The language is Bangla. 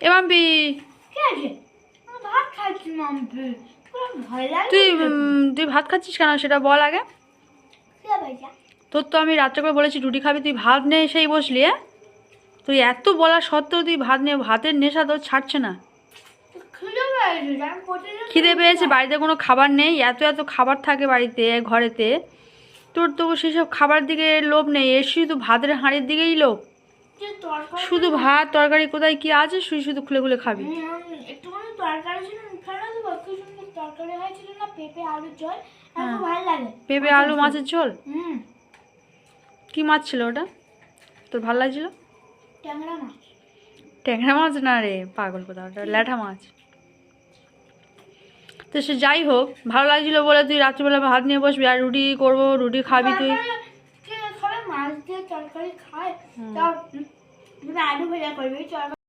এ মাম্পি তুই তুই ভাত খাচ্ছিস কেন সেটা বল আগে। তোর তো আমি রাত্রে করে বলেছি রুটি খাবি, তুই ভাত নিয়ে এসেই বসলি। তুই এত বলা সত্ত্বেও তুই ভাত নিয়ে, ভাতের নেশা তোর ছাড়ছে না। খিদে পেয়েছে, বাড়িতে কোনো খাবার নেই, এত এত খাবার থাকে বাড়িতে ঘরেতে, তোর তো সেসব খাবার দিকে লোভ নেই, এর শুধু ভাতের হাঁড়ির দিকেই লোভ। শুধু ভাত তরকারি কোথায় কি আছে শুধু শুধু খুলে খুলে খাবি। পেঁপে আলু মাছের ঝোল, কি মাছ ছিল ওটা তোর ভালো লাগছিল? ট্যাংরা মাছ না রে পাগল, কোথাও ওটা ল্যাঠা মাছ। তো সে যাই হোক, ভালো লাগছিল বলে তুই রাত্রিবেলা ভাত নিয়ে বসবি আর রুটি করবো, রুটি খাবি তুই। মাছ দিয়ে তরকারি খায়, আলু ভাজা করবি।